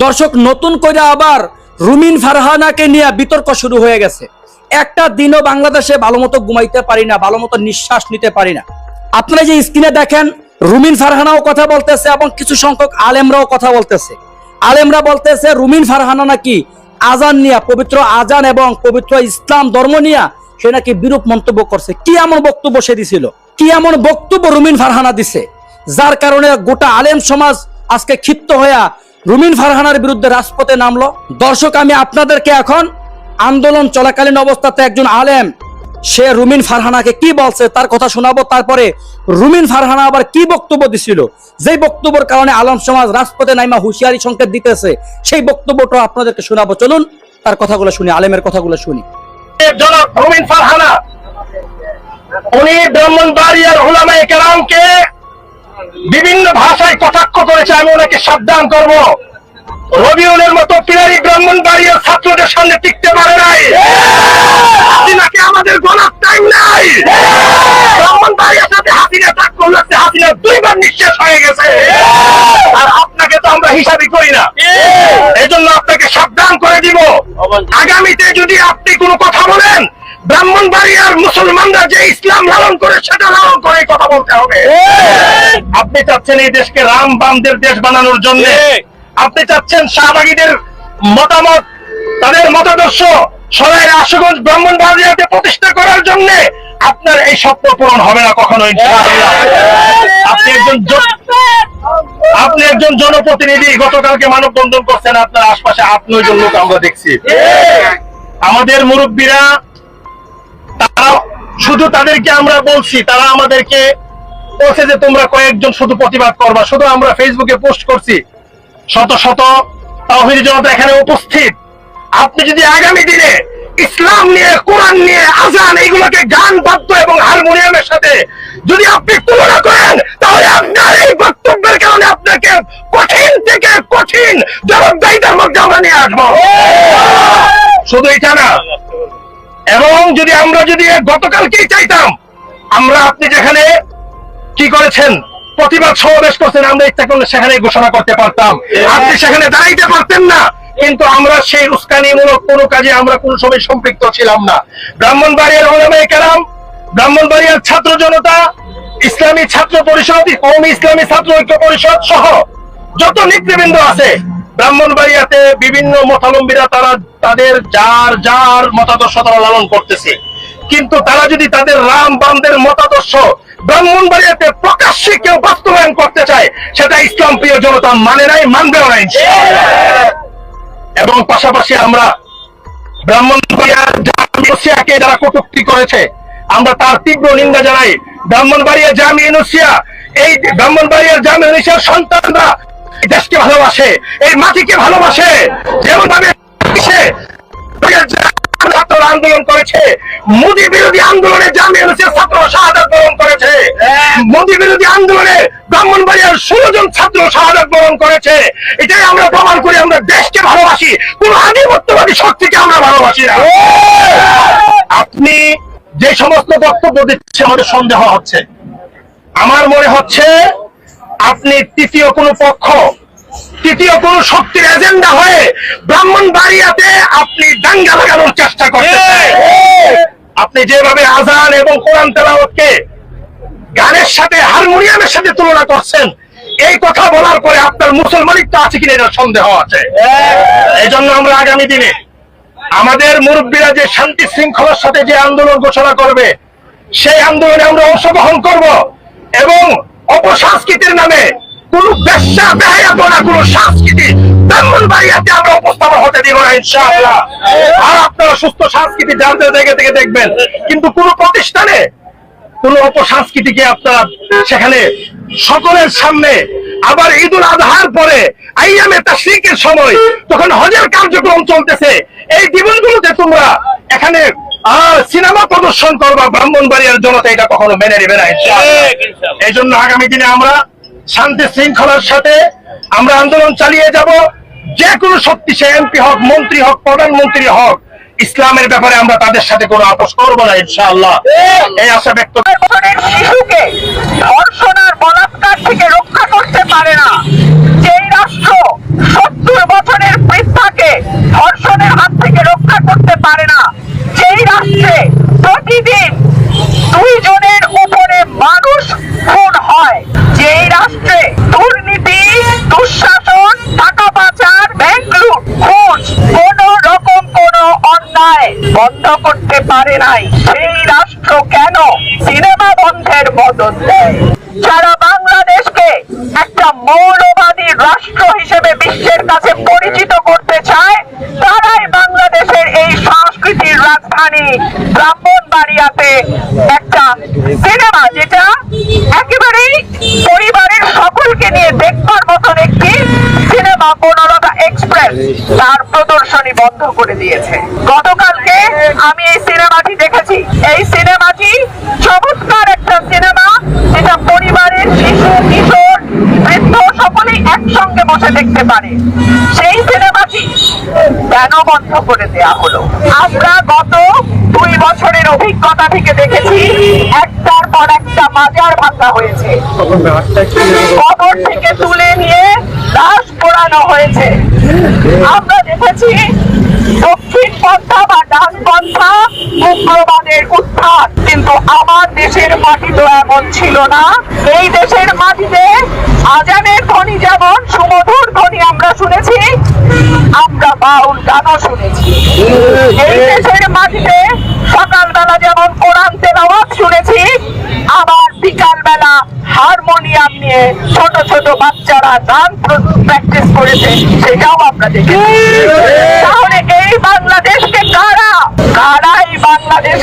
দর্শক, নতুন করে আবার রুমিন ফারহানাকে নিয়ে বিতর্ক শুরু হয়ে গেছে। একটা দিনও বাংলাদেশে ভালো মতো ঘুমাইতে পারি না, ভালো মতো নিঃশ্বাস নিতে পারি না। আপনারা যে স্ক্রিনে দেখেন, রুমিন ফারহানাও কথা বলতেছে এবং কিছু সংখ্যক আলেমরাও কথা বলতেছে। আলেমরা বলতেছে রুমিন ফারহানা নাকি আজান নিয়ে, পবিত্র আজান এবং পবিত্র ইসলাম ধর্ম নিয়ে সে নাকি বিরূপ মন্তব্য করছে। কি এমন বক্তব্য সে দিছিল, কি এমন বক্তব্য রুমিন ফারহানা দিছে, যার কারণে গোটা আলেম সমাজ আজকে ক্ষিপ্ত হয়ে রুমিন ফারহানার বিরুদ্ধে রাজপথে নামলো। দর্শক, আমি আপনাদেরকে এখন আন্দোলন চলাকালীন অবস্থাতে একজন আলেম সে রুমিন ফারহানাকে কি বলছে তার কথা শোনাবো। তারপরে রুমিন ফারহানা আবার কি বক্তব্য দিছিল, যেই বক্তব্যের কারণে আলেম সমাজ রাজপথে নাইমা হুঁশিয়ারি সংকেত দিতেছে, সেই বক্তব্যটা আপনাদেরকে শোনাবো। চলুন তার কথাগুলো শুনি, আলেমের কথাগুলো শুনি। জনাব রুমিন ফারহানা উনি ব্রাহ্মণবাড়িয়ার উলামায়ে কেরামকে বিভিন্ন ভাষায় কটাক্ষ করেছে। আমি ওনাকে সাবধান করব, রবিউলের মতো পিলারি ব্রাহ্মণবাড়িয়ার ছাত্রদের সামনে টিকতে পারে নাই। হাসিনাকে আমাদের গলার টাইম নাই। ব্রাহ্মণবাড়িয়ার সাথে হাসিনা টাক করলে হাসিনা দুইবার নিঃশেষ হয়ে গেছে, আর আপনাকে তো আমরা হিসাবই করি না। এই জন্য আপনাকে সাবধান করে দিব, আগামীতে যদি আপনি কোনো কথা বলেন, ব্রাহ্মণবাড়িয়ার মুসলমানরা যে ইসলাম লালন করে সেটা লালন করে কথা বলতে হবে। আপনি চাচ্ছেন এই দেশকে রাম বামদের দেশ বানানোর জন্য, আপনি চাচ্ছেন শাহবাগীদের মতামত, তাদের মতাদর্শ সরাইর আশুগঞ্জ ব্রাহ্মণবাড়িয়াতে প্রতিষ্ঠা করার জন্য। আপনার এই স্বপ্ন পূরণ হবে না কখনো ইনশাআল্লাহ। আপনি একজন জনপ্রতিনিধি, গতকালকে মানববন্ধন করছেন, আপনার আশপাশে 8-9 লোক আমরা দেখছি। আমাদের মুরব্বীরা, তারা শুধু তাদেরকে আমরা বলছি, তারা আমাদেরকে বলছে যে তোমরা কয়েকজন শুধু প্রতিবাদ করবা। শুধু আমরা ফেসবুকে পোস্ট করছি, শত শত তাওহীদি জনতা এখানে উপস্থিত। আপনি যদি আগামী দিনে ইসলাম নিয়ে, কোরআন নিয়ে, আজান এইগুলোকে গান বাদ্য এবং হারমোনিয়ামের সাথে যদি আপনি তুলনা করেন, তাহলে আপনার এই বক্তব্যের কারণে আপনাকে কঠিন থেকে কঠিন জবাবদিহিতার মধ্যে আমরা নিয়ে আসবো। শুধু এটা না, এবং আমরা যদি গতকালকেই চাইতাম, আমরা আপনি যেখানে কি করেছেন, প্রতিবাদ সমাবেশ করছেন, আমরা ইচ্ছা করলে সেখানে ঘোষণা করতে পারতাম, আপনি সেখানে দাঁড়াইতে পারতেন না। কিন্তু আমরা সেই উস্কানিমূলক কোনো কাজে আমরা কোনো সময় সম্পৃক্ত ছিলাম না। ব্রাহ্মণবাড়িয়ার উলামায়ে কেরাম, ব্রাহ্মণবাড়িয়ার ছাত্র জনতা, ইসলামী ছাত্র পরিষদ, কওমি ইসলামী ছাত্র ঐক্য পরিষদ সহ যত নেতৃবৃন্দ আছে ব্রাহ্মণবাড়িয়াতে, বিভিন্ন মতাবলম্বীরা, তারা তাদের যার যার মতাদর্শ তারা লালন করতেছে। কিন্তু তারা যদি তাদের রাম বামদের মতাদর্শ ব্রাহ্মণবাড়িয়াতে প্রকাশ্যে কেউ বাস্তবায়ন করতে চায়, সেটা ইসলাম প্রিয় জনতা মানে নাই, মানবেও নাই। এবং পাশাপাশি আমরা ব্রাহ্মণবাড়িয়ার জামিয়াকে যারা কটূক্তি করেছে, আমরা তার তীব্র নিন্দা জানাই। ব্রাহ্মণবাড়িয়া জামিয়া ইউনুসিয়া, এই ব্রাহ্মণবাড়িয়ার জামিয়া ইউনুসিয়ার সন্তানরা এই দেশকে ভালোবাসে, এই মাটিকে ভালোবাসে। যেমন ভাবে আন্দোলন করেছে, মোদী বিরোধী আন্দোলনে জামিয়া ইউনুসিয়ার ছাত্র শাহাদাত বরণ করেছে, মোদী বিরোধী আন্দোলনে ব্রাহ্মণবাড়িয়ার 16 জন ছাত্র শাহাদাত বরণ করেছে। এটাই আমরা প্রমাণ করি আমরা দেশকে ভালোবাসি, কোন আধিপত্যবাদী শক্তিকে আমরা ভালোবাসি না। আপনি যে সমস্ত বক্তব্য দিচ্ছেন, আমাদের সন্দেহ হচ্ছে, আমার মনে হচ্ছে আপনি তৃতীয় কোন পক্ষ, তৃতীয় কোন শক্তির এজেন্ডা হয়ে ব্রাহ্মণবাড়িয়াতে আপনি দাঙ্গা লাগানোর চেষ্টা করছেন। আপনি যেভাবে আজান এবং কোরআন তেলাওয়াতকে গানের সাথে, হারমোনিয়ামের সাথে তুলনা করছেন, এই কথা বলার পরে আপনার মুসলমানিত্ব আছে কিনা এটার সন্দেহ আছে। এই জন্য আমরা আগামী দিনে আমাদের মুরব্বীরা যে শান্তি শৃঙ্খলার সাথে যে আন্দোলন ঘোষণা করবে, সেই আন্দোলনে আমরা অংশগ্রহণ করব, এবং অপসংস্কৃতির নামে কোন বেশ্যা বেহায়াপনা, কোন সংস্কৃতি ব্রাহ্মণবাড়িয়াতে আমরা উপস্থাপন হতে দিব না ইনশাআল্লাহ। আর আপনারা সুস্থ সংস্কৃতি জানতে জায়গা থেকে দেখবেন, কিন্তু কোন প্রতিষ্ঠানে কোন অপসংস্কৃতিকে আপনারা সেখানে সকলের সামনে, আবার ঈদুল আজহার পরে আইয়ামে তাশরিকের সময় তখন হজের কার্যক্রম চলতেছে, এই দিনগুলোতে তোমরা এখানে সিনেমা প্রদর্শন করবা, ব্রাহ্মণবাড়িয়ার জনতা এটা কখনো মেনে নেবে না ইনশাআল্লাহ। এই জন্য আগামী দিনে আমরা শান্তি শৃঙ্খলার সাথে আমরা আন্দোলন চালিয়ে যাব। যে কোনো শক্তি, সে এমপি হোক, মন্ত্রী হোক, প্রধানমন্ত্রী হোক, ইসলামের ব্যাপারে আমরা তাদের সাথে কোনো আপোষ করবো না ইনশাআল্লাহ, এই আশা ব্যক্ত। শিশুকে ধর্ষণ আর বলাৎকার থেকে রক্ষা করতে পারে না, যেই রাষ্ট্র 70 বছর কাছে পরিচিত করতে চায়, তারাই বাংলাদেশের এই সংস্কৃতির রাজধানী ব্রাহ্মণবাড়িয়াতে একটা সিনেমা, যেটা একেবারেই পরিবারের সকলকে নিয়ে দেখবার মতন একটি সিনেমা, বনলতা এক্সপ্রেস, তার প্রদর্শনী বন্ধ করে দিয়েছে। গতকালকে আমি এই সিনেমাটি দেখেছি। এই সিনেমাটি চমৎকার একটা সিনেমা, যেটা পরিবারের শিশু, কিশোর, বৃদ্ধ সকলেই একসঙ্গে বসে দেখতে পারে। সেই সিনেমাটি কেন বন্ধ করে দেয়া হলো? আমরা গত 2 বছরের অভিজ্ঞতা থেকে দেখেছি, একটার পর একটা মাজার ভাঙা হয়েছে, কবর থেকে তুলে নিয়ে লাশ পোড়ানো হয়েছে। আমরা দেখেছি দক্ষিণ পন্থা বা ডান পন্থা উগ্রবাদের উত্থান, কিন্তু আমার দেশের মাটি তো এমন ছিল না। এই দেশের মাটিতে আজানের ধ্বনি যেমন সুমধুর ধ্বনি আমরা শুনেছি, আমরা বাউল গানও শুনেছি। এই দেশের মাটিতে সকালবেলা যেমন কোরআন তেলাওয়াত শুনেছি, আবার বিকাল বেলা হারমোনিয়াম নিয়ে ছোট ছোট বাচ্চারা গান প্র্যাকটিস করেছে, সেটাও আমরা দেখেছি। তাহলে এই বাংলাদেশকে কারা এই বাংলাদেশ